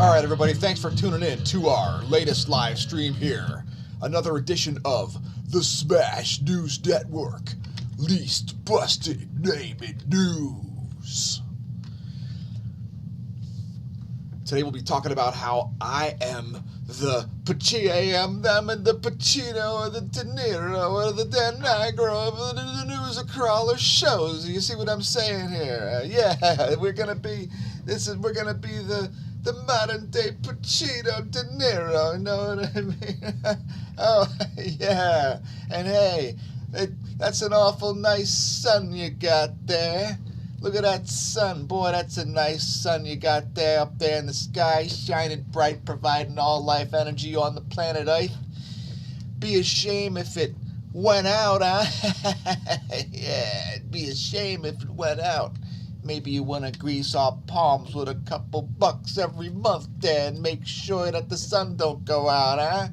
All right, everybody, thanks for tuning in to our latest live stream here. Another edition of the Smash News Network, least busted name in news. Today we'll be talking about how I am the Pacino, I am them and the Pacino or the DeNiro or the DeNiro of the news crawler shows. You see what I'm saying here? We're gonna be the modern day Pacino, DeNiro. You know what I mean? Oh yeah, and hey, that's an awful nice sun you got there. Look at that sun. Boy, that's a nice sun you got there up there in the sky, shining bright, providing all life energy on the planet Earth. Be a shame if it went out, huh? Yeah, it'd be a shame if it went out. Maybe you want to grease our palms with a couple bucks every month there and make sure that the sun don't go out, huh?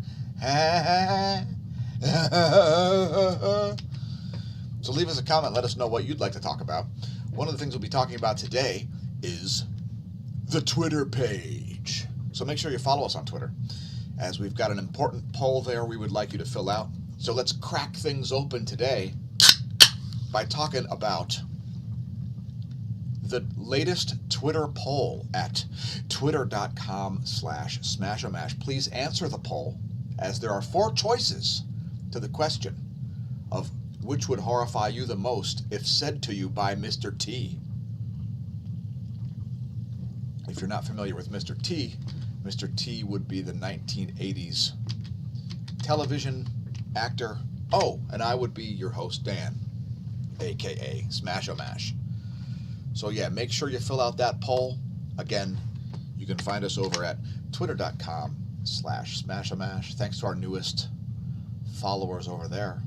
So leave us a comment. Let us know what you'd like to talk about. One of the things we'll be talking about today is the Twitter page. So make sure you follow us on Twitter, as we've got an important poll there we would like you to fill out. So let's crack things open today by talking about the latest Twitter poll at twitter.com/smAsho. Please answer the poll, as there are 4 choices to the question of which would horrify you the most if said to you by Mr. T. If you're not familiar with Mr. T would be the 1980s television actor. Oh, and I would be your host, Dan, a.k.a. smAsho. So yeah, make sure you fill out that poll. Again, you can find us over at twitter.com/smAsho. Thanks to our newest followers over there.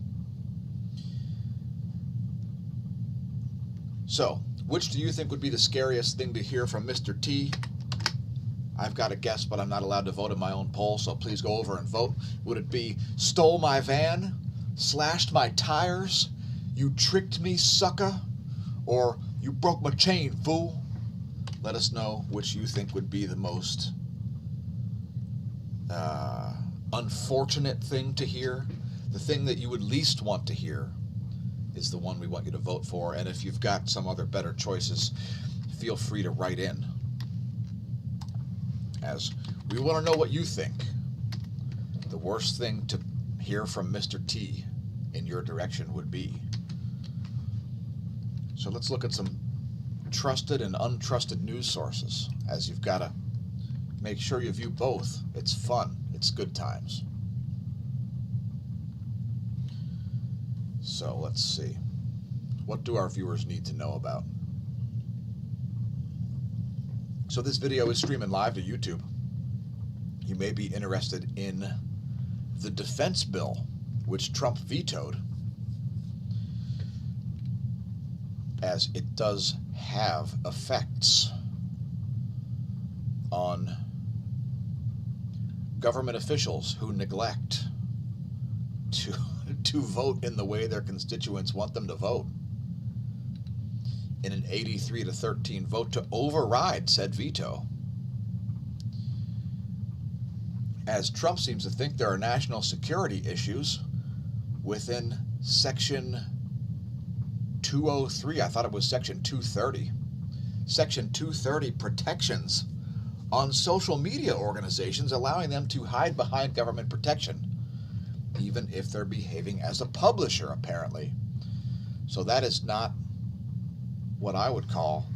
So, which do you think would be the scariest thing to hear from Mr. T? I've got a guess, but I'm not allowed to vote in my own poll, so please go over and vote. Would it be stole my van, slashed my tires, you tricked me, sucker, or you broke my chain, fool? Let us know which you think would be the most unfortunate thing to hear. The thing that you would least want to hear is the one we want you to vote for. And if you've got some other better choices, feel free to write in, as we want to know what you think the worst thing to hear from Mr. T in your direction would be. So let's look at some trusted and untrusted news sources, as you've got to make sure you view both. It's fun. It's good times. So let's see. What do our viewers need to know about? So this video is streaming live to YouTube. You may be interested in the defense bill, which Trump vetoed, as it does have effects on government officials who neglect to vote in the way their constituents want them to vote, in an 83-13 vote to override said veto. As Trump seems to think there are national security issues within Section 203, I thought it was Section 230. Section 230 protections on social media organizations, allowing them to hide behind government protection, even if they're behaving as a publisher, apparently. So that is not what I would call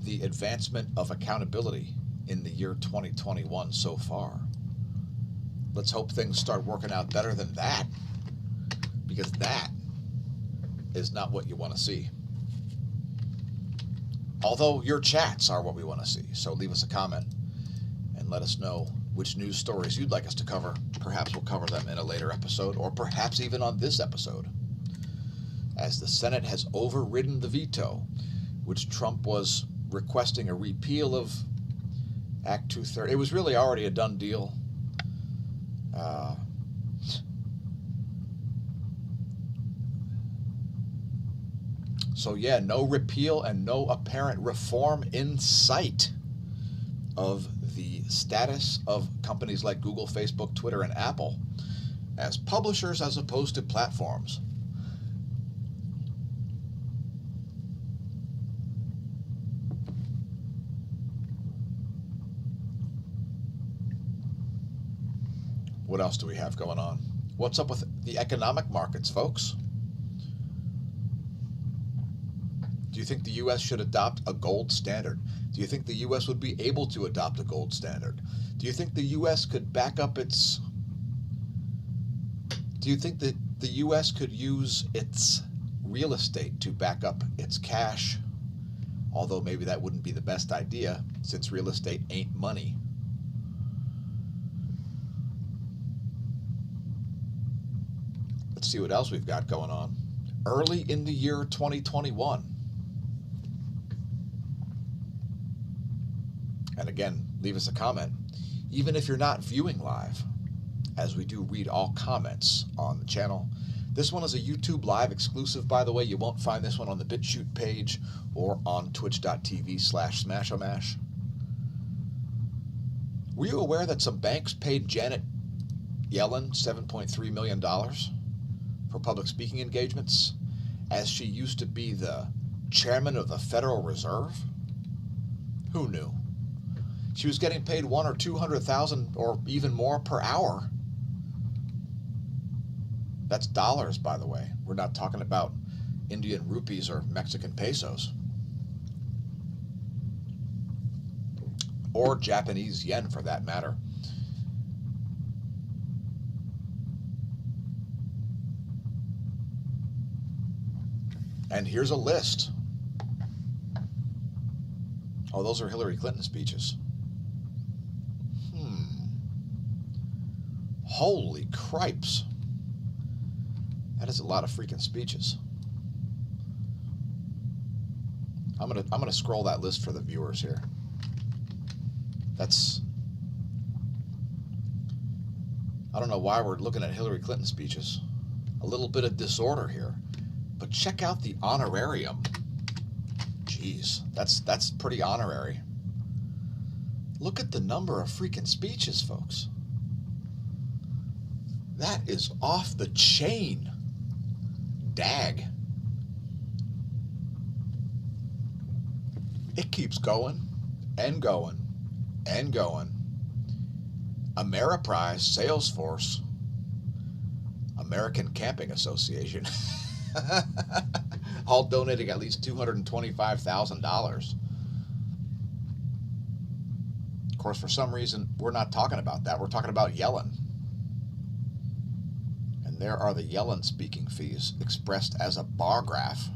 the advancement of accountability in the year 2021 so far. Let's hope things start working out better than that, because that is not what you want to see. Although your chats are what we want to see. So leave us a comment and let us know which news stories you'd like us to cover. Perhaps we'll cover them in a later episode, or perhaps even on this episode, as the Senate has overridden the veto, which Trump was requesting a repeal of Act 230. It was really already a done deal. So yeah, no repeal and no apparent reform in sight of the status of companies like Google, Facebook, Twitter, and Apple as publishers as opposed to platforms. What else do we have going on? What's up with the economic markets, folks? Do you think the U.S. should adopt a gold standard? Do you think the U.S. would be able to adopt a gold standard? Do you think the U.S. could back up its... Do you think that the U.S. could use its real estate to back up its cash? Although maybe that wouldn't be the best idea, since real estate ain't money. Let's see what else we've got going on. Early in the year 2021. And again, leave us a comment. Even if you're not viewing live, as we do read all comments on the channel. This one is a YouTube Live exclusive, by the way. You won't find this one on the BitChute page or on twitch.tv/smAsho. Were you aware that some banks paid Janet Yellen $7.3 million for public speaking engagements, as she used to be the chairman of the Federal Reserve? Who knew? She was getting paid $100,000 or $200,000 or even more per hour. That's dollars, by the way. We're not talking about Indian rupees or Mexican pesos. Or Japanese yen, for that matter. And here's a list. Oh, those are Hillary Clinton speeches. Holy cripes. That is a lot of freaking speeches. I'm gonna scroll that list for the viewers here. That's... I don't know why we're looking at Hillary Clinton speeches. A little bit of disorder here. But check out the honorarium. Jeez, that's pretty honorary. Look at the number of freaking speeches, folks. That is off the chain. Dag. It keeps going and going and going. Ameriprise, Salesforce, American Camping Association, all donating at least $225,000. Of course, for some reason, we're not talking about that. We're talking about Yellen. And there are the Yellen speaking fees expressed as a bar graph.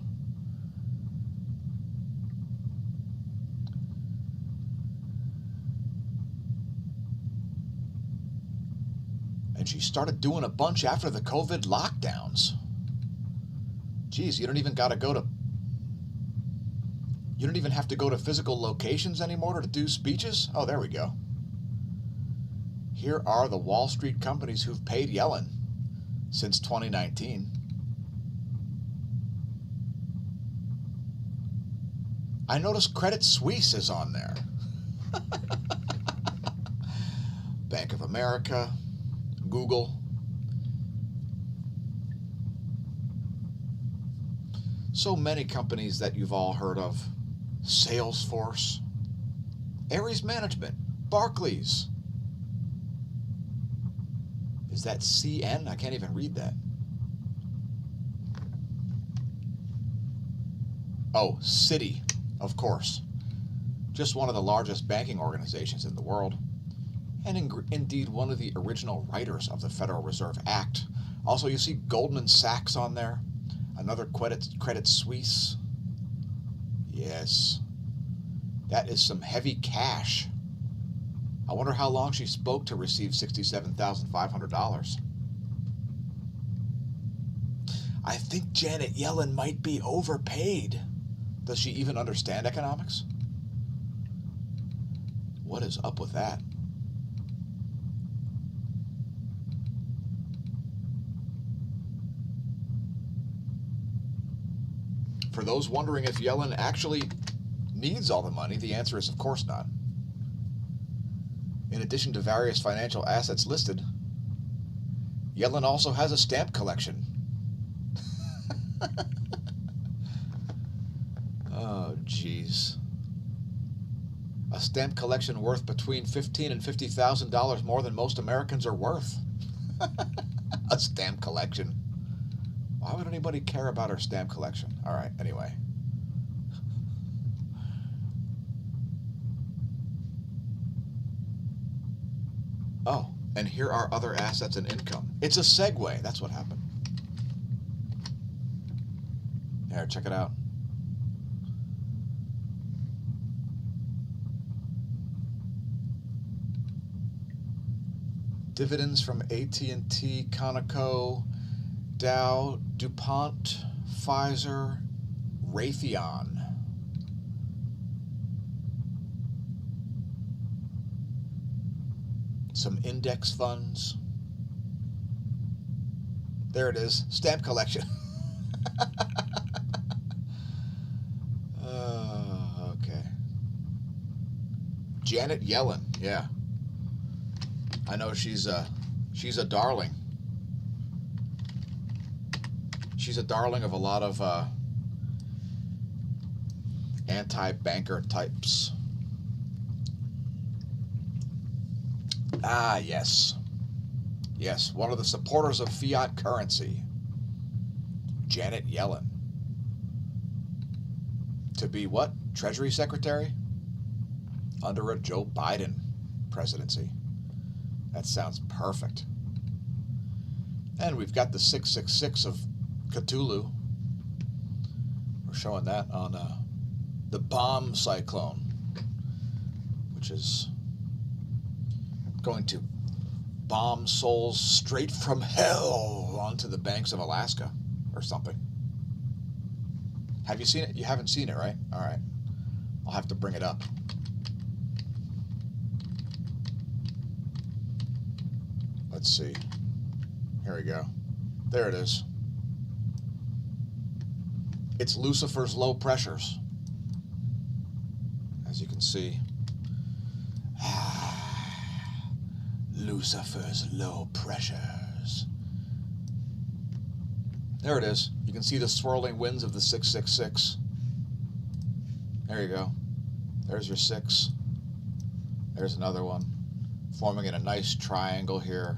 And she started doing a bunch after the COVID lockdowns. Geez, you don't even have to go to physical locations anymore to do speeches? Oh, there we go. Here are the Wall Street companies who've paid Yellen since 2019. I noticed Credit Suisse is on there. Bank of America, Google. So many companies that you've all heard of. Salesforce, Ares Management, Barclays. Is that CN? I can't even read that. Oh, Citi, of course. Just one of the largest banking organizations in the world. And indeed one of the original writers of the Federal Reserve Act. Also, you see Goldman Sachs on there. Another Credit Suisse. Yes. That is some heavy cash. I wonder how long she spoke to receive $67,500. I think Janet Yellen might be overpaid. Does she even understand economics? What is up with that? For those wondering if Yellen actually needs all the money, the answer is of course not. In addition to various financial assets listed, Yellen also has a stamp collection. Oh, jeez. A stamp collection worth between $15,000 and $50,000 more than most Americans are worth. A stamp collection. Why would anybody care about her stamp collection? All right, anyway. Oh, and here are other assets and income. It's a segue. That's what happened. Here, check it out. Dividends from AT&T, Conoco, Dow, DuPont, Pfizer, Raytheon. Some index funds. There it is, stamp collection. Okay. Janet Yellen, yeah. I know she's a darling. She's a darling of a lot of anti-banker types. Ah, yes. Yes, one of the supporters of fiat currency. Janet Yellen. To be what? Treasury Secretary? Under a Joe Biden presidency. That sounds perfect. And we've got the 666 of Cthulhu. We're showing that on the bomb cyclone, which is going to bomb souls straight from hell onto the banks of Alaska or something. Have you seen it? You haven't seen it, right? All right. I'll have to bring it up. Let's see. Here we go. There it is. It's Lucifer's low pressures. As you can see. Lucifer's low pressures. There it is. You can see the swirling winds of the 666. There you go. There's your 6. There's another one. Forming in a nice triangle here.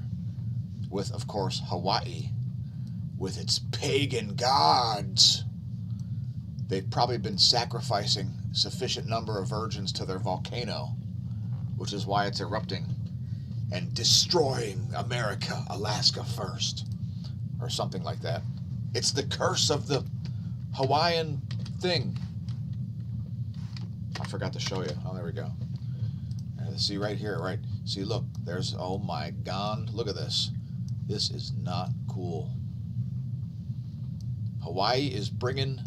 With, of course, Hawaii. With its pagan gods. They've probably been sacrificing sufficient number of virgins to their volcano. Which is why it's erupting. And destroying America, Alaska first. Or something like that. It's the curse of the Hawaiian thing. I forgot to show you. Oh, there we go. See right here, right? See, look. There's, oh my God. Look at this. This is not cool. Hawaii is bringing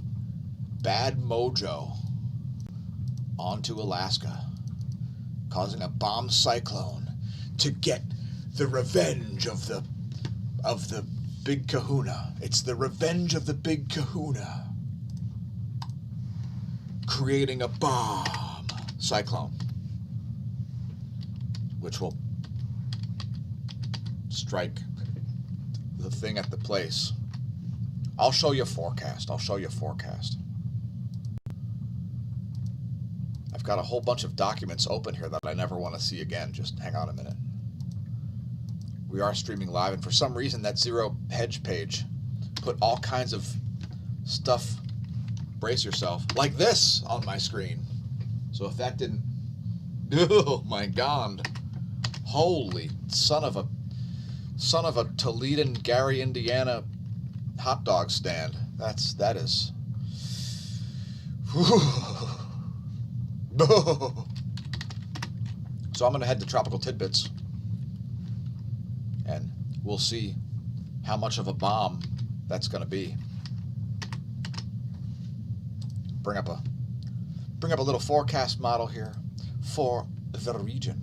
bad mojo onto Alaska. Causing a bomb cyclone. To get the revenge of the Big Kahuna. It's the revenge of the Big Kahuna. Creating a bomb cyclone. Which will strike the thing at the place. I'll show you a forecast. I've got a whole bunch of documents open here that I never want to see again. Just hang on a minute. We are streaming live, and for some reason that Zero Hedge page put all kinds of stuff, brace yourself, like this on my screen. So if that didn't, oh my God, holy son of a Toledo, Gary, Indiana hot dog stand. That is. So I'm going to head to Tropical Tidbits. And we'll see how much of a bomb that's going to be. Bring up a little forecast model here for the region.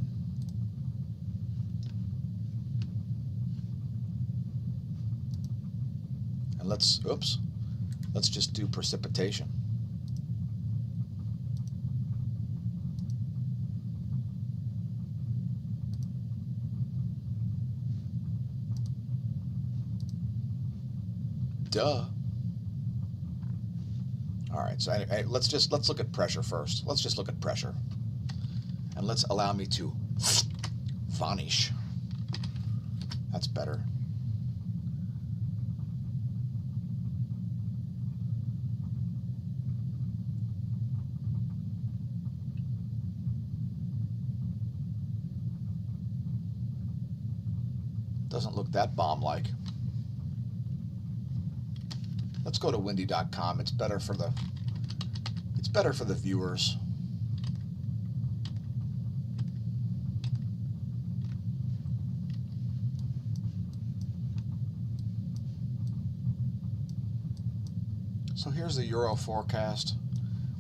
And let's just do precipitation. Duh. All right, so anyway, let's look at pressure first. Let's just look at pressure. And let's allow me to vanish. That's better. Doesn't look that bomb-like. Let's go to windy.com. It's better for the viewers. So here's the Euro forecast.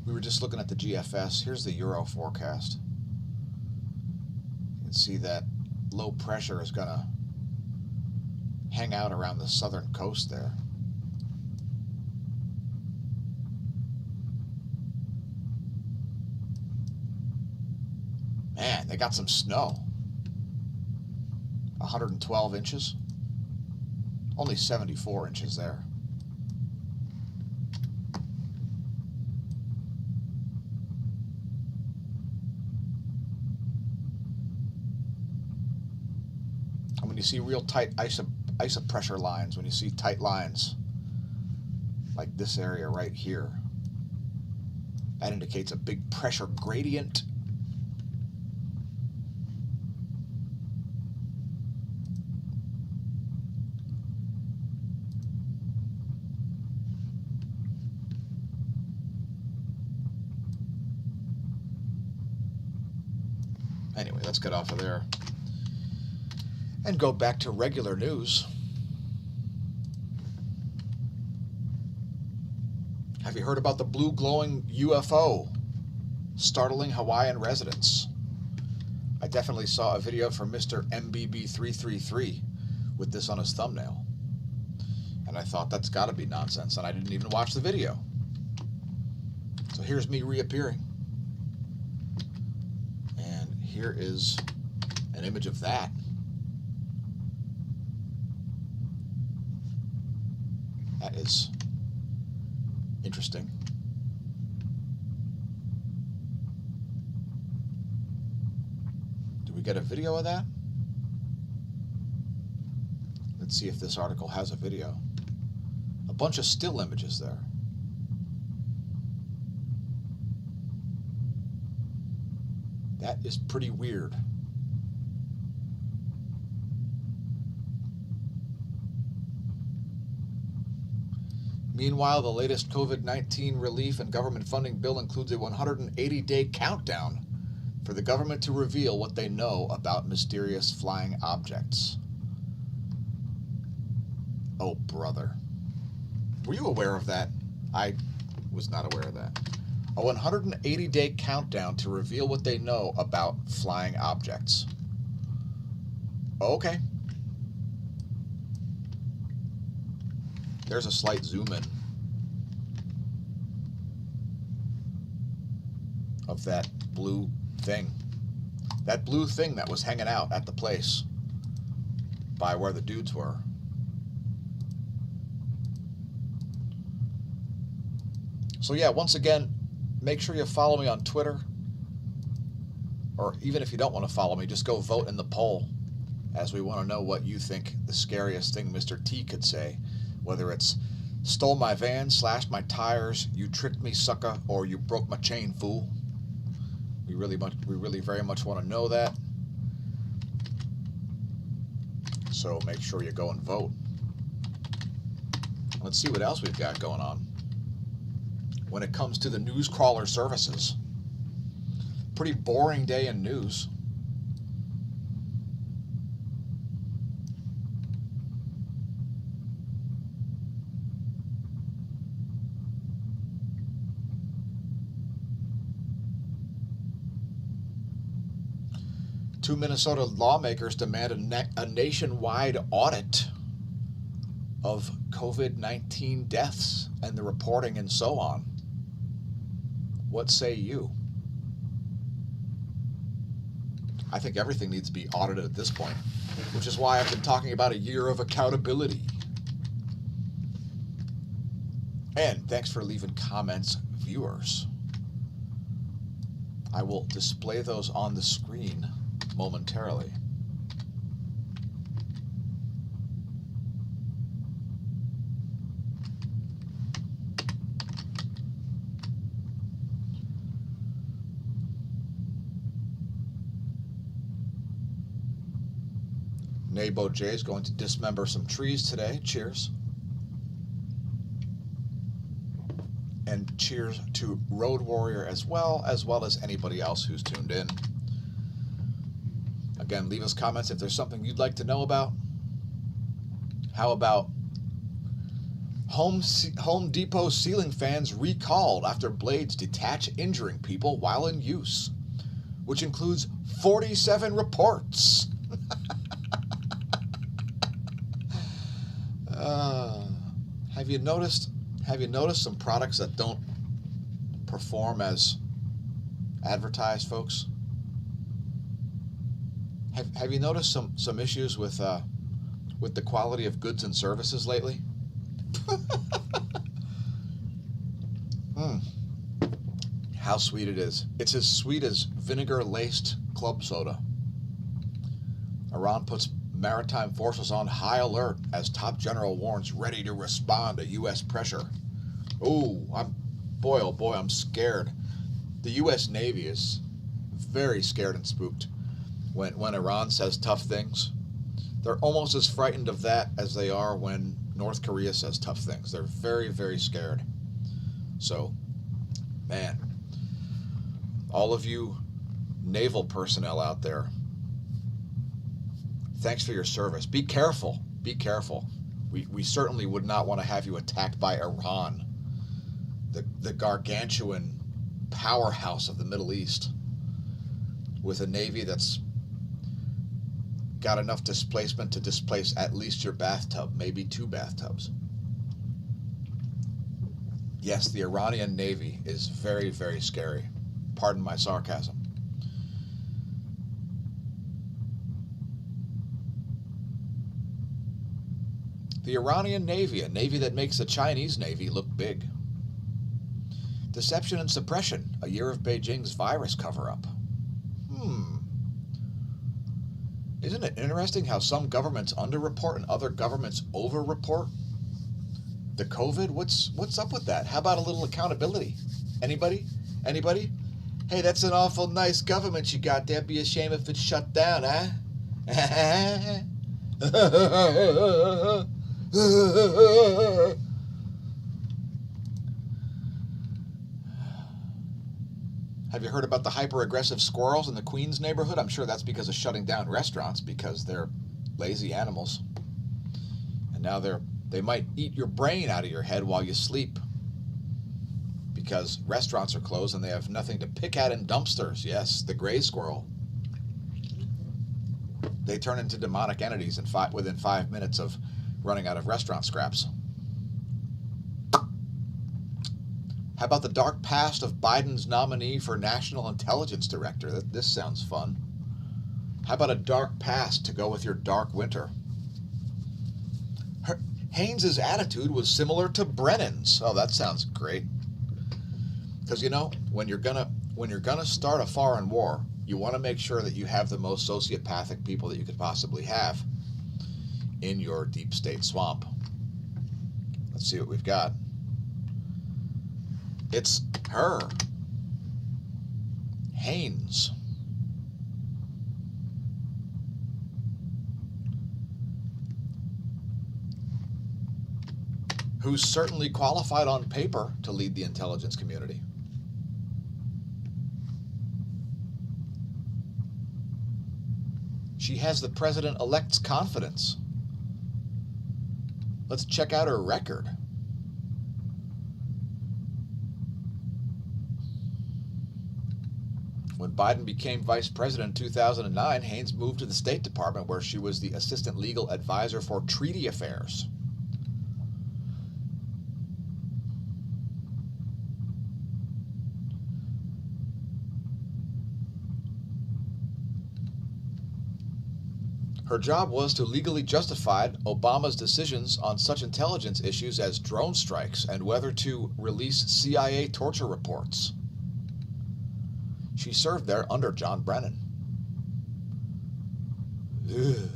We were just looking at the GFS. Here's the Euro forecast. You can see that low pressure is going to hang out around the southern coast there. Man, they got some snow. 112 inches. Only 74 inches there. And when you see real tight isopressure lines, when you see tight lines like this area right here, that indicates a big pressure gradient. Anyway, let's get off of there and go back to regular news. Have you heard about the blue glowing UFO startling Hawaiian residents? I definitely saw a video from Mr. MBB333 with this on his thumbnail. And I thought that's got to be nonsense, and I didn't even watch the video. So here's me reappearing. And here is an image of that. That is interesting. Do we get a video of that? Let's see if this article has a video. A bunch of still images there. That is pretty weird. Meanwhile, the latest COVID-19 relief and government funding bill includes a 180-day countdown for the government to reveal what they know about mysterious flying objects. Oh, brother. Were you aware of that? I was not aware of that. A 180-day countdown to reveal what they know about flying objects. Okay. There's a slight zoom in of that blue thing. That blue thing that was hanging out at the place by where the dudes were. So yeah, once again, make sure you follow me on Twitter. Or even if you don't want to follow me, just go vote in the poll, as we want to know what you think the scariest thing Mr. T could say. Whether it's stole my van, slashed my tires, you tricked me, sucker, or you broke my chain, fool. We really very much want to know that. So make sure you go and vote. Let's see what else we've got going on. When it comes to the news crawler services, pretty boring day in news. Two Minnesota lawmakers demand a nationwide audit of COVID-19 deaths and the reporting and so on. What say you? I think everything needs to be audited at this point, which is why I've been talking about a year of accountability. And thanks for leaving comments, viewers. I will display those on the screen momentarily. Nabo J is going to dismember some trees today. Cheers. And cheers to Road Warrior as well as anybody else who's tuned in. Again, leave us comments if there's something you'd like to know about. How about Home Depot ceiling fans recalled after blades detach, injuring people while in use, which includes 47 reports. Have you noticed some products that don't perform as advertised, folks? Have you noticed some issues with the quality of goods and services lately? How sweet it is. It's as sweet as vinegar-laced club soda. Iran puts maritime forces on high alert as top general warns ready to respond to U.S. pressure. Oh, I'm scared. The U.S. Navy is very scared and spooked when Iran says tough things. They're almost as frightened of that as they are when North Korea says tough things. They're very, very scared. So, man, all of you naval personnel out there, thanks for your service. Be careful. Be careful. We certainly would not want to have you attacked by Iran, the gargantuan powerhouse of the Middle East, with a navy that's got enough displacement to displace at least your bathtub, maybe 2 bathtubs. Yes, the Iranian Navy is very, very scary. Pardon my sarcasm. The Iranian Navy, a navy that makes the Chinese Navy look big. Deception and suppression, a year of Beijing's virus cover-up. Isn't it interesting how some governments underreport and other governments overreport? The COVID, what's up with that? How about a little accountability? Anybody? Anybody? Hey, that's an awful nice government you got there. Be a shame if it's shut down, huh? Have you heard about the hyper-aggressive squirrels in the Queens neighborhood? I'm sure that's because of shutting down restaurants, because they're lazy animals. And now they might eat your brain out of your head while you sleep, because restaurants are closed and they have nothing to pick at in dumpsters. Yes, the gray squirrel. They turn into demonic entities within 5 minutes of running out of restaurant scraps. How about the dark past of Biden's nominee for National Intelligence Director? This sounds fun. How about a dark past to go with your dark winter? Haynes's attitude was similar to Brennan's. Oh, that sounds great. Because, you know, when you're gonna start a foreign war, you want to make sure that you have the most sociopathic people that you could possibly have in your deep state swamp. Let's see what we've got. It's her, Haynes. Who's certainly qualified on paper to lead the intelligence community. She has the president-elect's confidence. Let's check out her record. When Biden became vice president in 2009, Haynes moved to the State Department, where she was the assistant legal advisor for treaty affairs. Her job was to legally justify Obama's decisions on such intelligence issues as drone strikes and whether to release CIA torture reports. She served there under John Brennan. Ugh.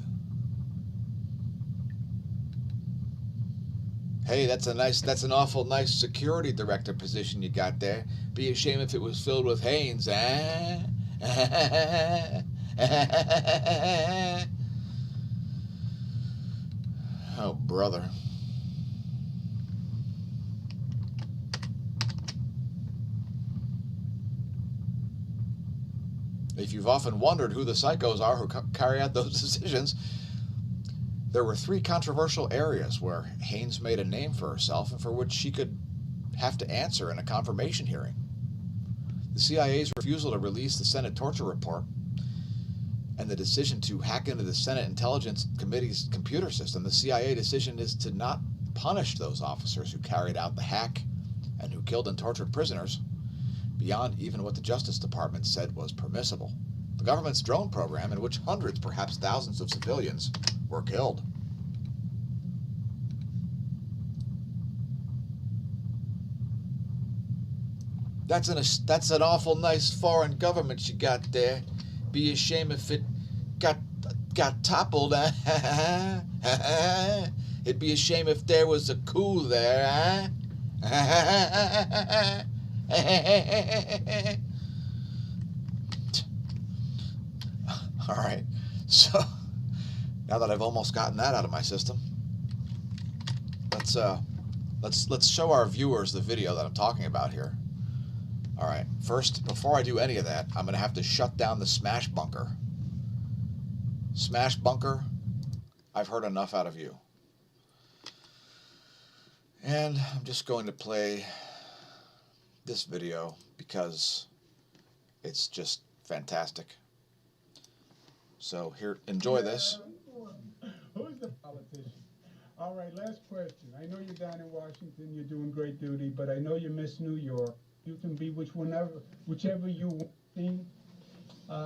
Hey, that's an awful nice security director position you got there. Be a shame if it was filled with Hanes, eh? Oh, brother. If you've often wondered who the psychos are who carry out those decisions, there were 3 controversial areas where Hanes made a name for herself and for which she could have to answer in a confirmation hearing. The CIA's refusal to release the Senate torture report and the decision to hack into the Senate Intelligence Committee's computer system. The CIA decision is to not punish those officers who carried out the hack and who killed and tortured prisoners beyond even what the Justice Department said was permissible. The government's drone program, in which hundreds, perhaps thousands of civilians were killed. That's an awful nice foreign government you got there. Be a shame if it got toppled. It'd be a shame if there was a coup there. All right. So now that I've almost gotten that out of my system, let's show our viewers the video that I'm talking about here. All right, first, before I do any of that, I'm going to have to shut down the Smash Bunker. Smash Bunker, I've heard enough out of you. And I'm just going to play this video because it's just fantastic. So here, enjoy this. Who's the politician? All right, last question. I know you're down in Washington, you're doing great duty, but I know you miss New York. You can be whichever you want.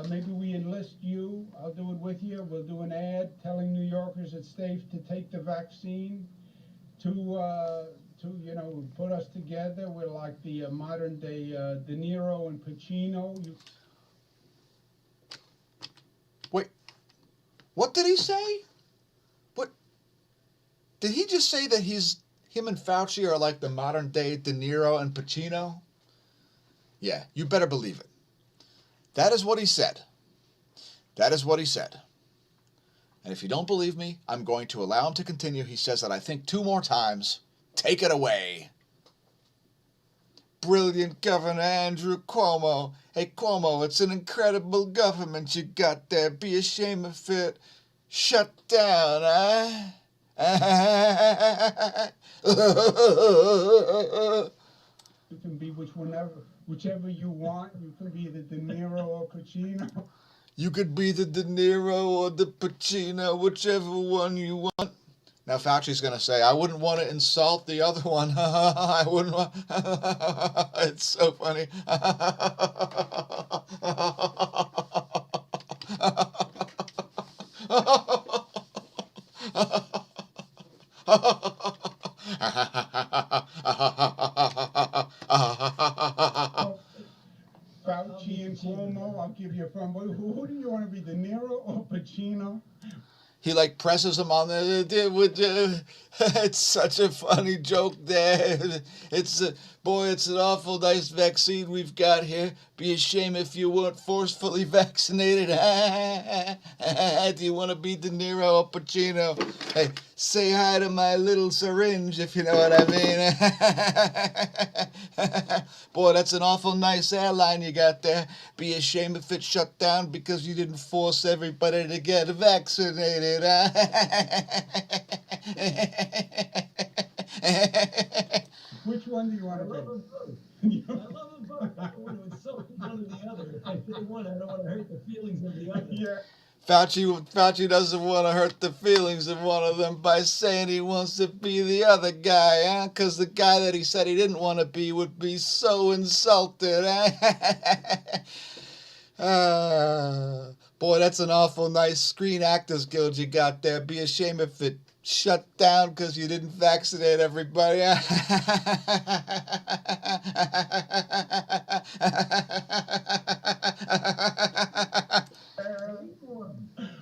Maybe we enlist you. I'll do it with you. We'll do an ad telling New Yorkers it's safe to take the vaccine. To put us together. We're like the modern day DeNiro and Pacino. Wait, what did he say? What did he just say that him and Fauci are like the modern day DeNiro and Pacino? Yeah, you better believe it. That is what he said. That is what he said. And if you don't believe me, I'm going to allow him to continue. He says that I think 2 more times. Take it away. Brilliant Governor Andrew Cuomo. Hey, Cuomo, it's an incredible government you got there. Be a shame if it shut down, huh? You can be whichever you want. You can be the DeNiro or Pacino. You could be the DeNiro or the Pacino, whichever one you want. Now Fauci's going to say, I wouldn't want to insult the other one. I wouldn't want... It's so funny. Fauci and Cuomo, I'll give you a phone. Who do you want to be, DeNiro or Pacino? He like presses him on the. It's such a funny joke there. It's an awful nice vaccine we've got here. Be a shame if you weren't forcefully vaccinated. Do you want to be De Niro or Pacino? Hey, say hi to my little syringe, if you know what I mean. Boy, that's an awful nice airline you got there. Be a shame if it shut down because you didn't force everybody to get vaccinated. Which one do you want to be? I love them both. I don't want to insult one or the other. If I pick one, I don't want to hurt the feelings of the other. Yeah. Fauci doesn't want to hurt the feelings of one of them by saying he wants to be the other guy, huh? Because the guy that he said he didn't want to be would be so insulted, huh? Boy, that's an awful nice Screen Actors Guild you got there. Be a shame if it shut down because you didn't vaccinate everybody.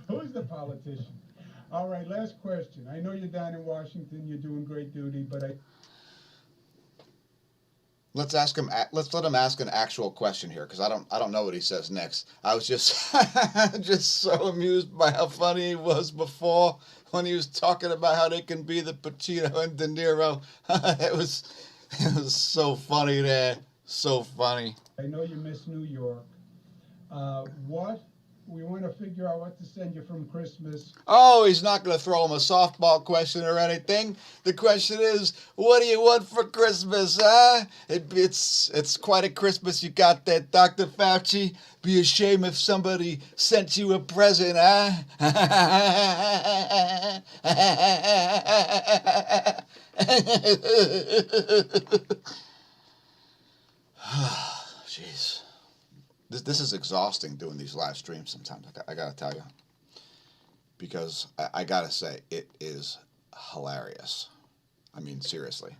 Who's the politician? All right, last question. I know you're down in Washington. You're doing great duty, but Let's ask him. Let's let him ask an actual question here, because I don't know what he says next. I was just just so amused by how funny he was before when he was talking about how they can be the Pacino and De Niro. it was so funny there, so funny. I know you miss New York. What? We want to figure out what to send you from Christmas. Oh, he's not going to throw him a softball question or anything. The question is, what do you want for Christmas, huh? It's quite a Christmas you got there, Dr. Fauci. Be a shame if somebody sent you a present, huh? Jeez. This is exhausting doing these live streams sometimes, I gotta tell you. Because I gotta say, it is hilarious. I mean, seriously.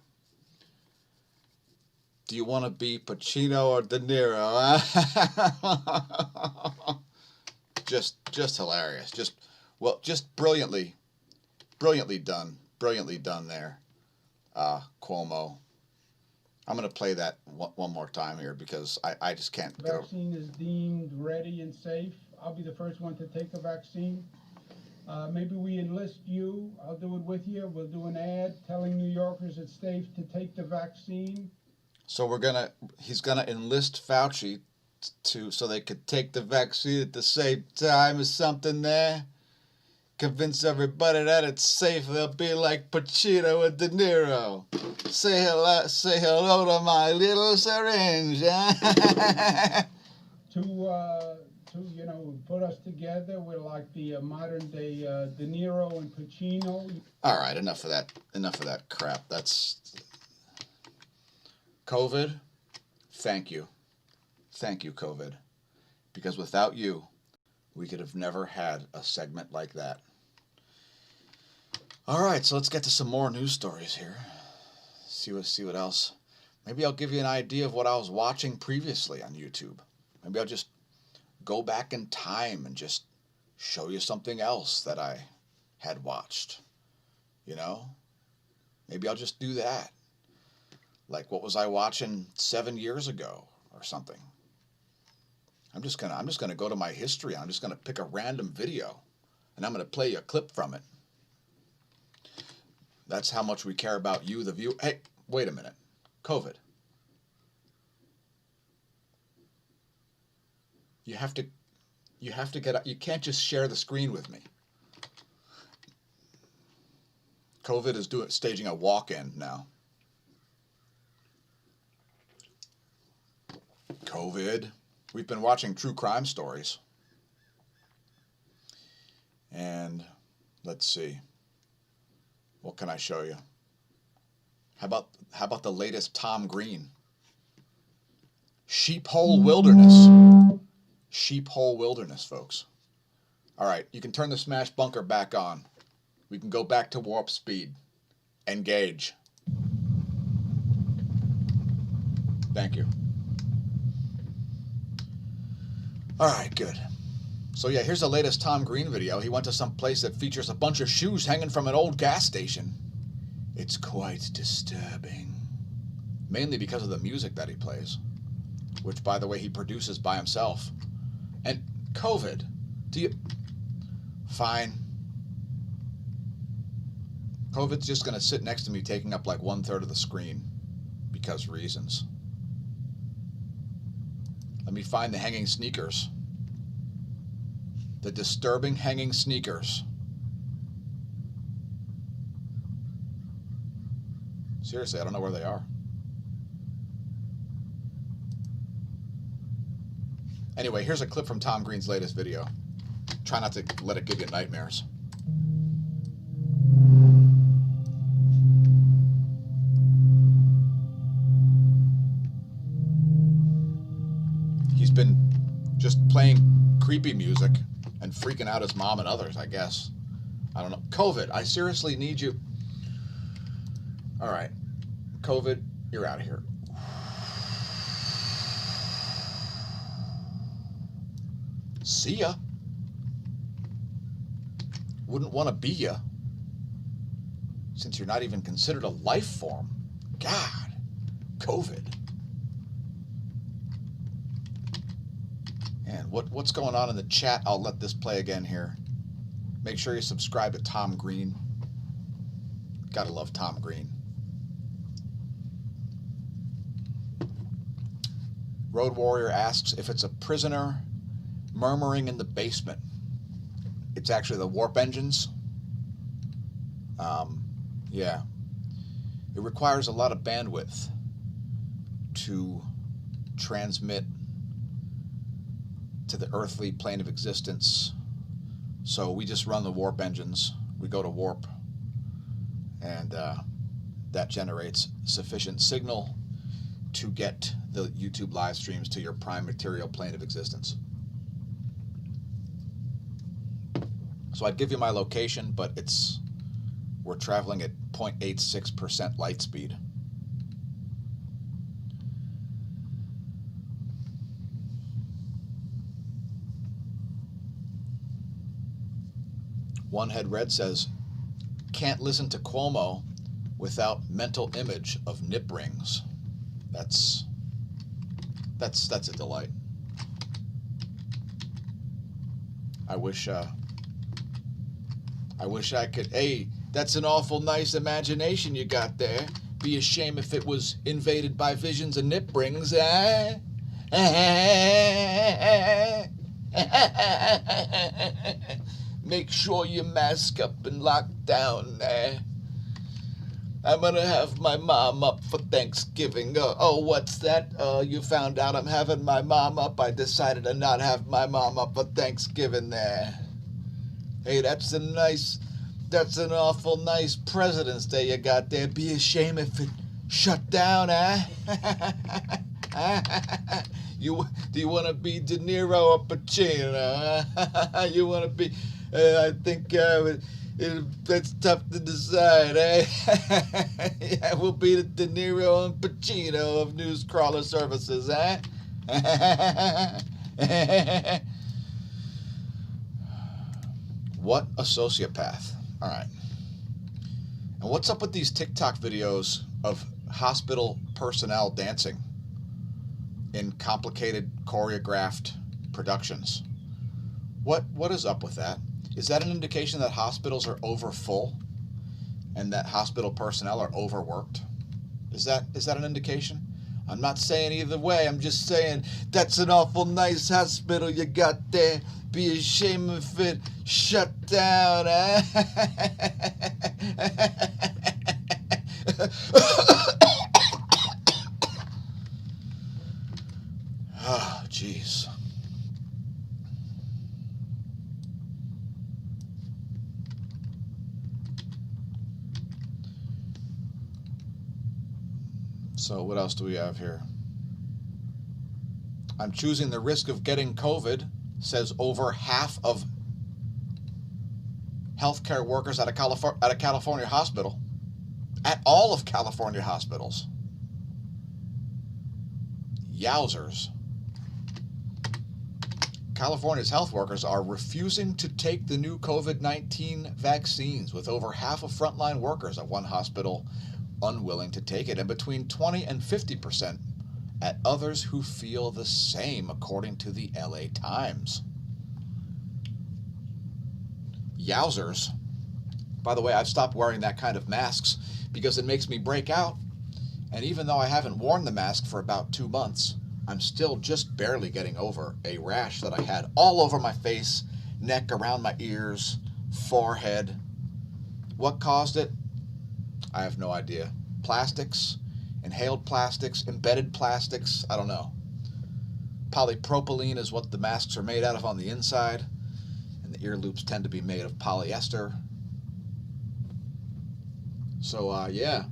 Do you want to be Pacino or De Niro? Huh? just hilarious. Just brilliantly done. Brilliantly done there, Cuomo. I'm going to play that one more time here because I just can't The vaccine is deemed ready and safe. I'll be the first one to take the vaccine. Maybe we enlist you. I'll do it with you. We'll do an ad telling New Yorkers it's safe to take the vaccine. So he's gonna enlist Fauci so they could take the vaccine at the same time or something there. Convince everybody that it's safe. They'll be like Pacino and De Niro. Say hello to my little syringe. To put us together, we're like the modern day De Niro and Pacino. All right, enough of that crap. That's COVID. Thank you, COVID, because without you, we could have never had a segment like that. All right, so let's get to some more news stories here. See what else. Maybe I'll give you an idea of what I was watching previously on YouTube. Maybe I'll just go back in time and just show you something else that I had watched. You know? Maybe I'll just do that. Like, what was I watching 7 years ago or something? I'm just gonna go to my history. I'm just gonna pick a random video and I'm gonna play you a clip from it. That's how much we care about you, the viewer. Hey, wait a minute. COVID. You have to get up. You can't just share the screen with me. COVID is staging a walk-in now. COVID. We've been watching true crime stories. And let's see. What can I show you? How about the latest Tom Green? Sheephole Wilderness. Sheephole Wilderness, folks. All right, you can turn the smash bunker back on. We can go back to warp speed. Engage. Thank you. All right, good. So yeah, here's the latest Tom Green video. He went to some place that features a bunch of shoes hanging from an old gas station. It's quite disturbing. Mainly because of the music that he plays. Which, by the way, he produces by himself. And COVID, Fine. COVID's just going to sit next to me taking up like 1/3 of the screen. Because reasons. Let me find the hanging sneakers. The disturbing hanging sneakers. Seriously, I don't know where they are. Anyway, here's a clip from Tom Green's latest video. Try not to let it give you nightmares. He's been just playing creepy music and freaking out his mom and others, I guess. I don't know. COVID, I seriously need you. All right. COVID, you're out of here. See ya. Wouldn't want to be ya, since you're not even considered a life form. God, COVID. And what's going on in the chat? I'll let this play again here. Make sure you subscribe to Tom Green. Gotta love Tom Green. Road Warrior asks if it's a prisoner murmuring in the basement. It's actually the warp engines. Yeah. It requires a lot of bandwidth to transmit to the earthly plane of existence. So we just run the warp engines. We go to warp, and that generates sufficient signal to get the YouTube live streams to your prime material plane of existence. So I'd give you my location, but we're traveling at 0.86% light speed. One Head Red says, can't listen to Cuomo without mental image of nip rings. That's a delight. I wish I could. Hey, that's an awful nice imagination you got there. Be a shame if it was invaded by visions of nip rings, eh? Make sure you mask up and lock down, eh? I'm gonna have my mom up for Thanksgiving. Oh, what's that? You found out I'm having my mom up? I decided to not have my mom up for Thanksgiving there. Hey, that's an awful nice President's Day you got there. Be a shame if it shut down, eh? Do you want to be DeNiro or Pacino? You want to be? I think that's tough to decide, eh? Yeah, we'll be the DeNiro and Pacino of news crawler services, eh? What a sociopath. All right. And what's up with these TikTok videos of hospital personnel dancing in complicated choreographed productions? What is up with that? Is that an indication that hospitals are overfull and that hospital personnel are overworked? Is that an indication? I'm not saying either way. I'm just saying that's an awful nice hospital you got there. Be a shame if it shut down, eh? Oh, jeez. So what else do we have here? I'm choosing the risk of getting COVID, says over half of healthcare workers at a California hospital. At all of California hospitals. Yowzers. California's health workers are refusing to take the new COVID-19 vaccines, with over half of frontline workers at one hospital unwilling to take it, and between 20 and 50% at others who feel the same, according to the LA Times. Yowzers. By the way, I've stopped wearing that kind of masks because it makes me break out. And even though I haven't worn the mask for about 2 months, I'm still just barely getting over a rash that I had all over my face, neck, around my ears, forehead. What caused it? I have no idea. Plastics, inhaled plastics, embedded plastics, I don't know. Polypropylene is what the masks are made out of on the inside, and the ear loops tend to be made of polyester. So, yeah.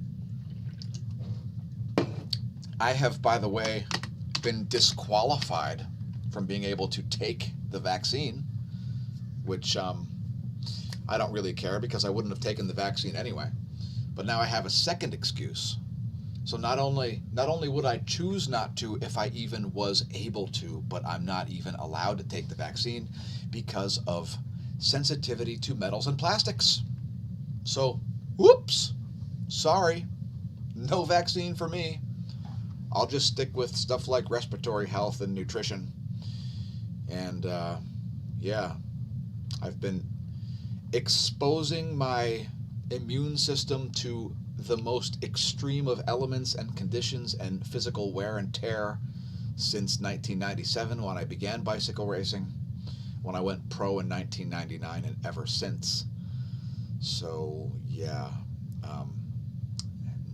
I have, by the way, been disqualified from being able to take the vaccine, which I don't really care because I wouldn't have taken the vaccine anyway. But now I have a second excuse. So not only would I choose not to if I even was able to, but I'm not even allowed to take the vaccine because of sensitivity to metals and plastics. So, whoops, sorry, no vaccine for me. I'll just stick with stuff like respiratory health and nutrition. And yeah, I've been exposing my immune system to the most extreme of elements and conditions and physical wear and tear since 1997 when I began bicycle racing, when I went pro in 1999, and ever since. So yeah,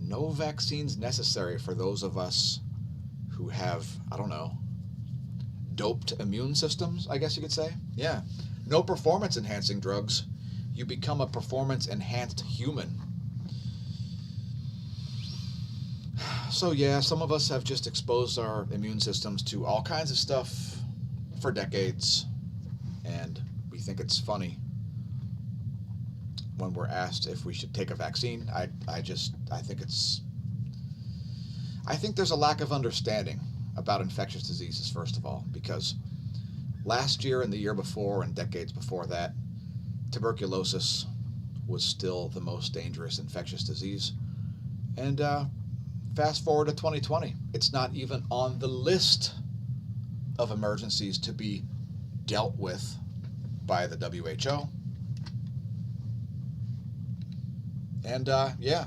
no vaccines necessary for those of us who have, I don't know, doped immune systems, I guess you could say. Yeah, no performance enhancing drugs. You become a performance enhanced human. So yeah, some of us have just exposed our immune systems to all kinds of stuff for decades, and we think it's funny when we're asked if we should take a vaccine. I think there's a lack of understanding about infectious diseases, first of all, because last year and the year before and decades before that, tuberculosis was still the most dangerous infectious disease. And fast forward to 2020, it's not even on the list of emergencies to be dealt with by the WHO. And yeah.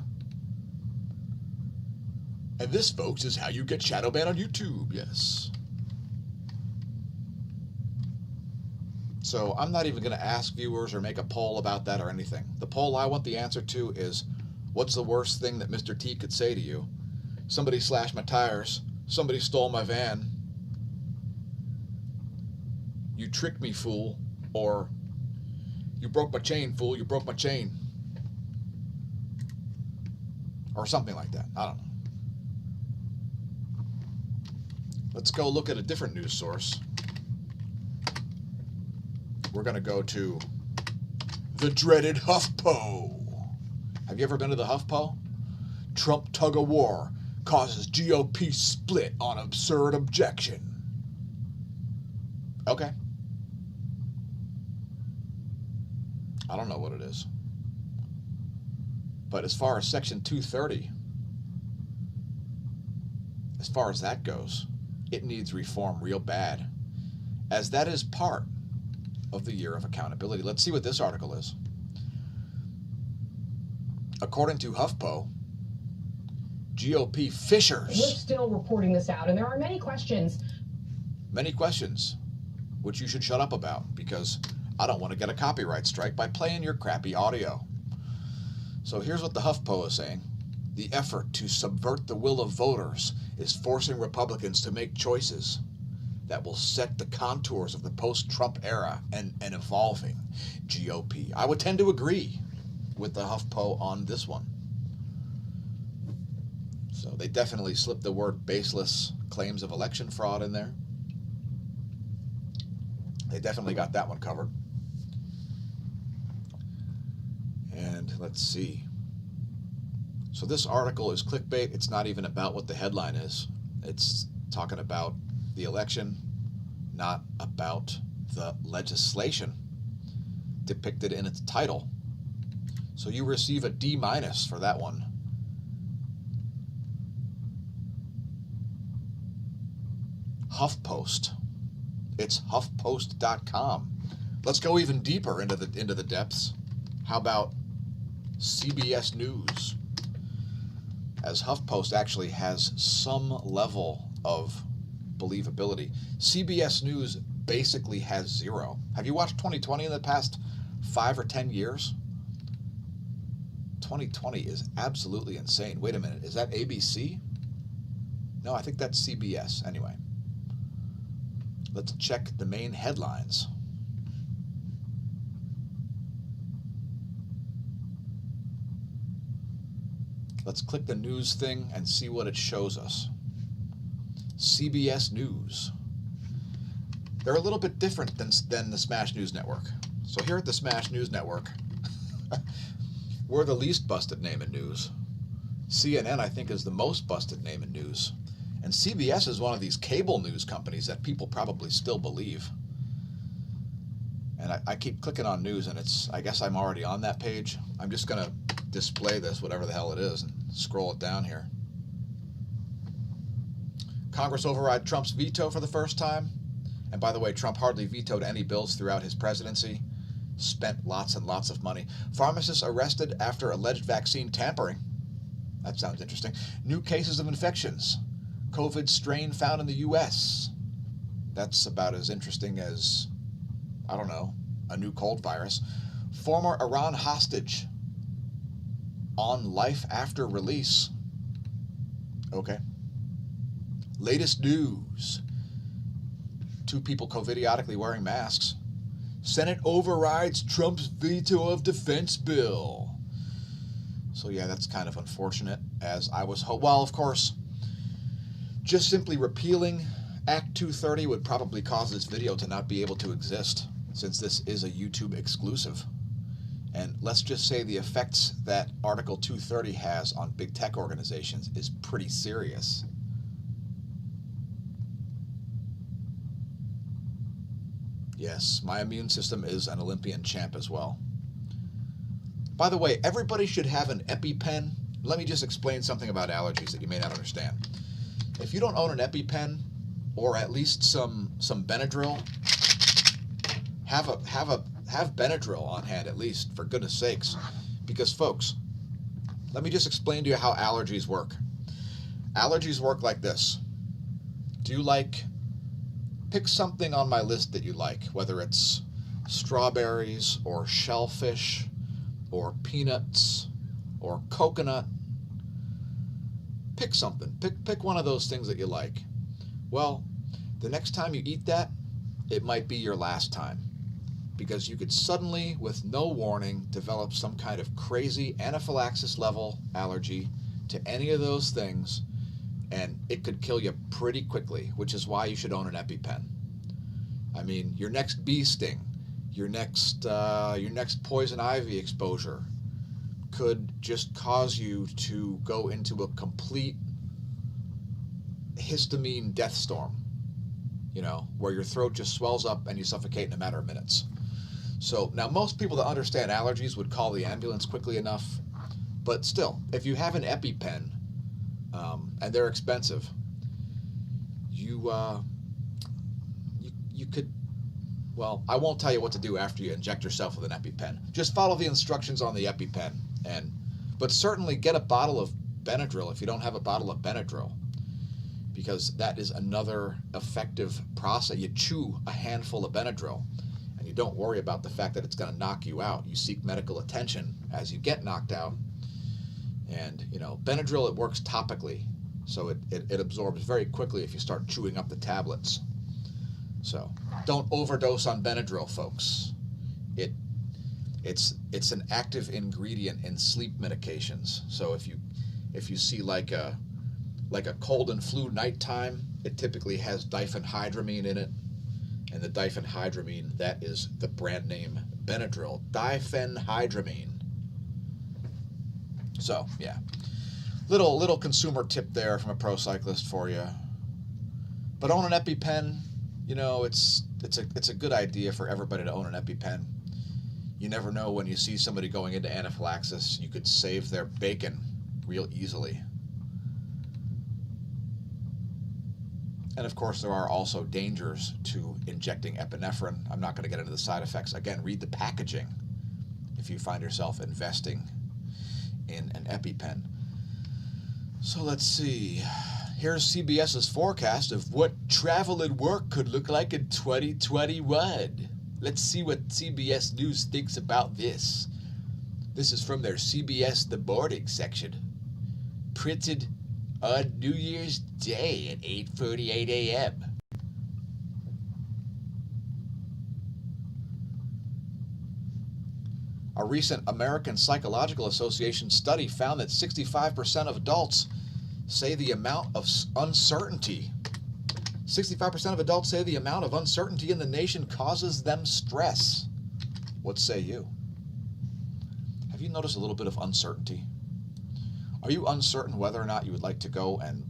And this, folks, is how you get shadow banned on YouTube, yes. So I'm not even going to ask viewers or make a poll about that or anything. The poll I want the answer to is, what's the worst thing that Mr. T could say to you? Somebody slashed my tires. Somebody stole my van. You tricked me, fool. Or, you broke my chain, fool. You broke my chain. Or something like that. I don't know. Let's go look at a different news source. We're going to go to the dreaded HuffPo. Have you ever been to the HuffPo? Trump tug of war causes GOP split on absurd objection. Okay. I don't know what it is. But as far as Section 230, as far as that goes, it needs reform real bad, as that is part of the year of accountability. Let's see what this article is. According to HuffPo, GOP fissures. We're still reporting this out, and there are many questions. Many questions, which you should shut up about, because I don't want to get a copyright strike by playing your crappy audio. So here's what the HuffPo is saying. The effort to subvert the will of voters is forcing Republicans to make choices that will set the contours of the post-Trump era and an evolving GOP. I would tend to agree with the HuffPo on this one. So they definitely slipped the word baseless claims of election fraud in there. They definitely got that one covered. And let's see. So this article is clickbait. It's not even about what the headline is. It's talking about the election, not about the legislation depicted in its title. So you receive a D- for that one. HuffPost. It's HuffPost.com. Let's go even deeper into the depths. How about CBS News? As HuffPost actually has some level of believability. CBS News basically has zero. Have you watched 2020 in the past 5 or 10 years? 2020 is absolutely insane. Wait a minute, is that ABC? No, I think that's CBS. Anyway, let's check the main headlines. Let's click the news thing and see what it shows us. CBS News. they're a little bit different than the Smash News Network. So here at the Smash News Network, we're the least busted name in news. CNN, I think, is the most busted name in news. And CBS is one of these cable news companies that people probably still believe. And I keep clicking on news, and I guess I'm already on that page. I'm just going to display this, whatever the hell it is, and scroll it down here. Congress override Trump's veto for the first time. And by the way, Trump hardly vetoed any bills throughout his presidency. Spent lots and lots of money. Pharmacists arrested after alleged vaccine tampering. That sounds interesting. New cases of infections. COVID strain found in the U.S. That's about as interesting as, I don't know, a new cold virus. Former Iran hostage on life after release. Okay. Latest news. 2 people covidiotically wearing masks. Senate overrides Trump's veto of defense bill. So yeah, that's kind of unfortunate, as I was well, of course, just simply repealing Act 230 would probably cause this video to not be able to exist, since this is a YouTube exclusive. And let's just say the effects that Article 230 has on big tech organizations is pretty serious. Yes, my immune system is an Olympian champ as well. By the way, everybody should have an EpiPen. Let me just explain something about allergies that you may not understand. If you don't own an EpiPen, or at least some Benadryl, have Benadryl on hand at least, for goodness sakes. Because folks, let me just explain to you how allergies work. Allergies work like this. Do you like... Pick something on my list that you like, whether it's strawberries or shellfish or peanuts or coconut. Pick something. Pick one of those things that you like. Well, the next time you eat that, it might be your last time, because you could suddenly, with no warning, develop some kind of crazy anaphylaxis level allergy to any of those things, and it could kill you pretty quickly, which is why you should own an EpiPen. I mean, your next bee sting, your next poison ivy exposure could just cause you to go into a complete histamine death storm, you know, where your throat just swells up and you suffocate in a matter of minutes. So now most people that understand allergies would call the ambulance quickly enough, but still, if you have an EpiPen, and they're expensive, you could, well, I won't tell you what to do after you inject yourself with an EpiPen. Just follow the instructions on the EpiPen, but certainly get a bottle of Benadryl if you don't have a bottle of Benadryl, because that is another effective process. You chew a handful of Benadryl, and you don't worry about the fact that it's going to knock you out. You seek medical attention as you get knocked out. And, you know, Benadryl, it works topically, so it absorbs very quickly if you start chewing up the tablets. So don't overdose on Benadryl, folks. It's an active ingredient in sleep medications. So if you see like a cold and flu nighttime, it typically has diphenhydramine in it, and the diphenhydramine, that is the brand name Benadryl, diphenhydramine. So yeah, little consumer tip there from a pro cyclist for you. But own an EpiPen. You know, it's a good idea for everybody to own an EpiPen. You never know, when you see somebody going into anaphylaxis, you could save their bacon real easily. And of course, there are also dangers to injecting epinephrine. I'm not going to get into the side effects. Again, read the packaging if you find yourself investing in an EpiPen. So let's see. Here's CBS's forecast of what travel and work could look like in 2021. Let's see what CBS News thinks about this. This is from their CBS The Morning section, printed on New Year's Day at 8:48 a.m. A recent American Psychological Association study found that 65% of adults say the amount of uncertainty, 65% of adults say the amount of uncertainty in the nation causes them stress. What say you? Have you noticed a little bit of uncertainty? Are you uncertain whether or not you would like to go and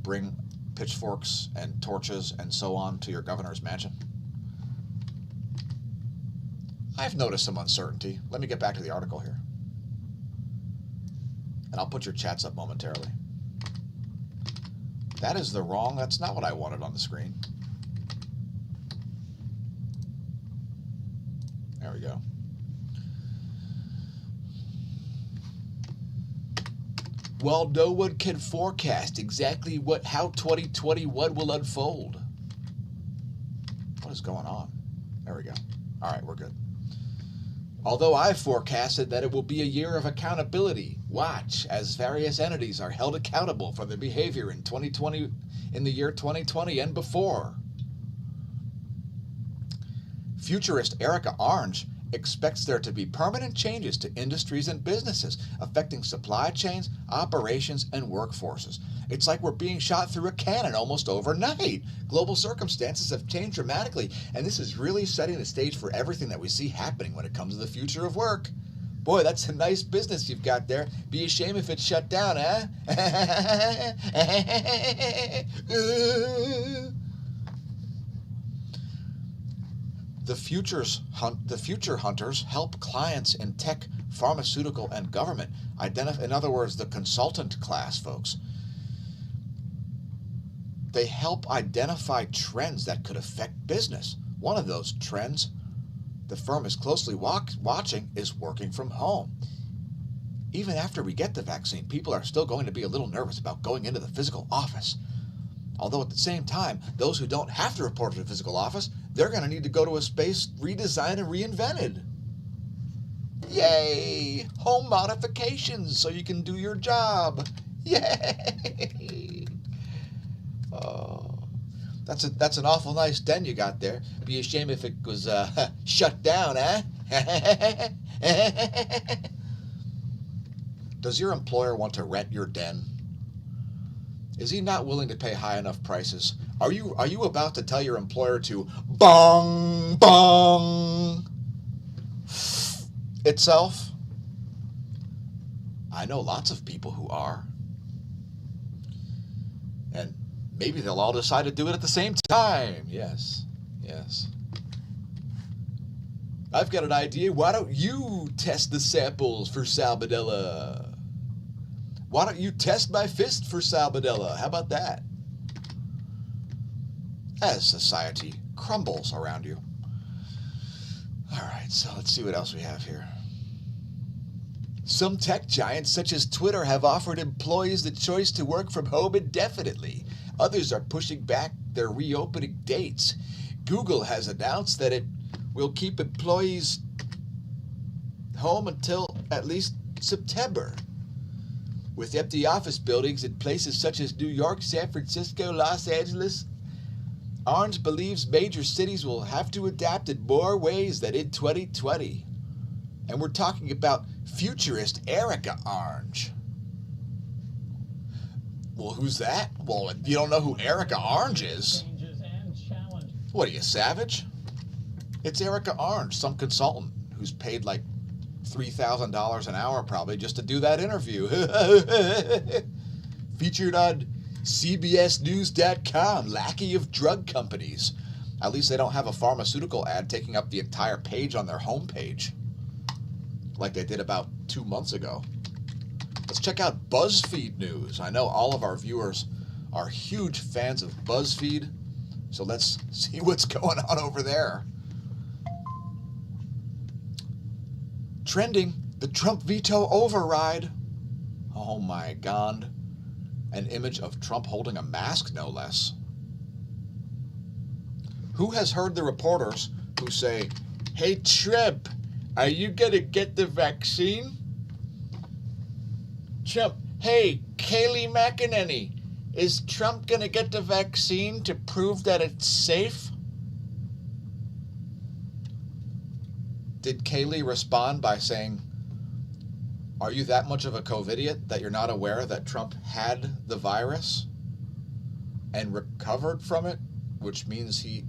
bring pitchforks and torches and so on to your governor's mansion? I've noticed some uncertainty. Let me get back to the article here. And I'll put your chats up momentarily. That is the wrong, that's not what I wanted on the screen. There we go. While no one can forecast exactly how 2021 will unfold. What is going on? There we go. All right, we're good. Although I forecasted that it will be a year of accountability, watch as various entities are held accountable for their behavior in the year 2020 and before. Futurist Erica Orange expects there to be permanent changes to industries and businesses affecting supply chains, operations, and workforces. It's like we're being shot through a cannon almost overnight. Global circumstances have changed dramatically, and this is really setting the stage for everything that we see happening when it comes to the future of work. Boy, that's a nice business you've got there. Be a shame if it's shut down, huh? The future hunters help clients in tech, pharmaceutical, and government identify, in other words, the consultant class, folks. They help identify trends that could affect business. One of those trends the firm is closely watching is working from home. Even after we get the vaccine, people are still going to be a little nervous about going into the physical office. Although at the same time, those who don't have to report to the physical office, they're going to need to go to a space redesigned and reinvented. Yay! Home modifications so you can do your job. Yay! Oh, that's an awful nice den you got there. Be a shame if it was shut down, eh? Does your employer want to rent your den? Is he not willing to pay high enough prices? Are you about to tell your employer to bong bong itself? I know lots of people who are. And maybe they'll all decide to do it at the same time. Yes, yes. I've got an idea. Why don't you test the samples for salmonella? Why don't you test my fist for salmonella? How about that? As society crumbles around you. All right, so let's see what else we have here. Some tech giants, such as Twitter, have offered employees the choice to work from home indefinitely. Others are pushing back their reopening dates. Google has announced that it will keep employees home until at least September. With empty office buildings in places such as New York, San Francisco, Los Angeles, Orange believes major cities will have to adapt in more ways than in 2020. And we're talking about futurist Erica Orange. Well, who's that? Well, you don't know who Erica Orange is. What are you, savage? It's Erica Orange, some consultant who's paid like $3,000 an hour probably just to do that interview. Featured on CBSNews.com, lackey of drug companies. At least they don't have a pharmaceutical ad taking up the entire page on their homepage, like they did about 2 months ago. Let's check out BuzzFeed News. I know all of our viewers are huge fans of BuzzFeed, so let's see what's going on over there. Trending, the Trump veto override. Oh my God. An image of Trump holding a mask, no less. Who has heard the reporters who say, "Hey Trump, are you gonna get the vaccine?" Trump, "Hey, Kayleigh McEnany, is Trump gonna get the vaccine to prove that it's safe?" Did Kayleigh respond by saying, "Are you that much of a COVIDiot that you're not aware that Trump had the virus?" and recovered from it, which means he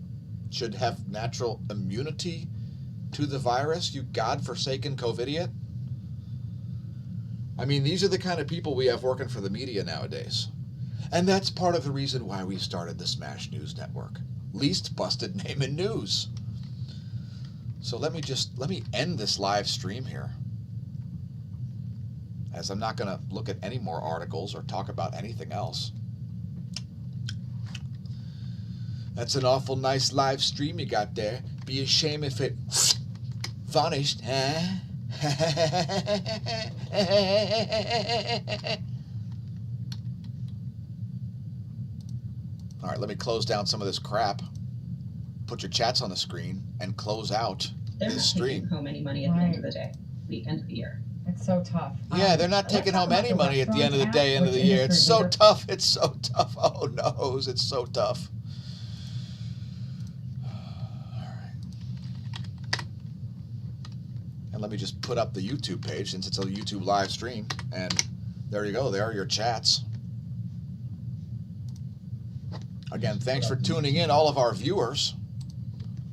should have natural immunity to the virus, you godforsaken COVIDiot? I mean, these are the kind of people we have working for the media nowadays. And that's part of the reason why we started the Smash News Network. Least busted name in news. So let me end this live stream here, as I'm not going to look at any more articles or talk about anything else. That's an awful nice live stream you got there. Be a shame if it vanished, huh? All right, let me close down some of this crap. Put your chats on the screen and close out They're this not stream. taking home any money at the end of the day, the end of the year. It's so tough. Yeah, they're not Let's taking talk home about any the money at the end of the restaurants day, app, end of the which year. It's industry so leader- tough. It's so tough. Oh no, it's so tough. All right. And let me just put up the YouTube page since it's a YouTube live stream. And there you go. There are your chats. Again, thanks for tuning in, all of our viewers.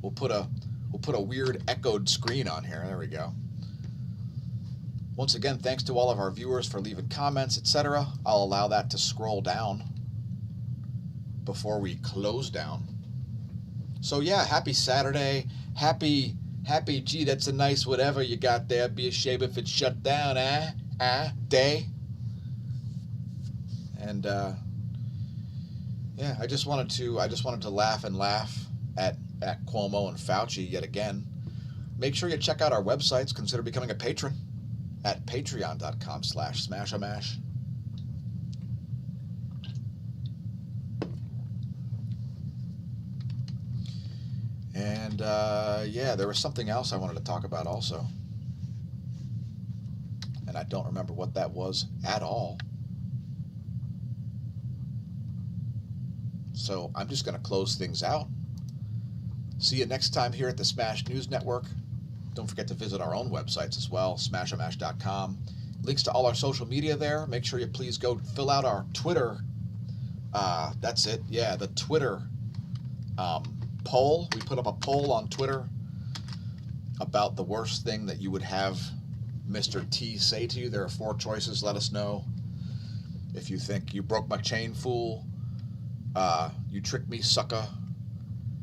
We'll put a weird echoed screen on here. There we go. Once again, thanks to all of our viewers for leaving comments, etc. I'll allow that to scroll down before we close down. So yeah, happy Saturday. Happy, gee, that's a nice whatever you got there. Be a shame if it's shut down, day. And yeah, I just wanted to laugh at Cuomo and Fauci yet again. Make sure you check out our websites. Consider becoming a patron at patreon.com/smashomash. And yeah, there was something else I wanted to talk about also. And I don't remember what that was at all. So I'm just going to close things out. See you next time here at the Smash News Network. Don't forget to visit our own websites as well, smashomash.com. Links to all our social media there. Make sure you please go fill out our Twitter. That's it. Yeah, the Twitter poll. We put up a poll on Twitter about the worst thing that you would have Mr. T say to you. There are 4 choices. Let us know. If you think you broke my chain, fool. You tricked me, sucker.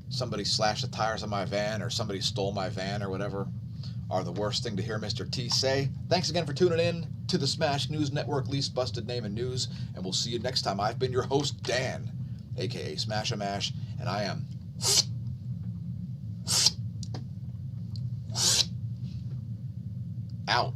Somebody slashed the tires on my van, or somebody stole my van, or whatever, are the worst thing to hear Mr. T say. Thanks again for tuning in to the Smash News Network, least busted name in news, and we'll see you next time. I've been your host, Dan, a.k.a. Smash-O-Mash, and I am out.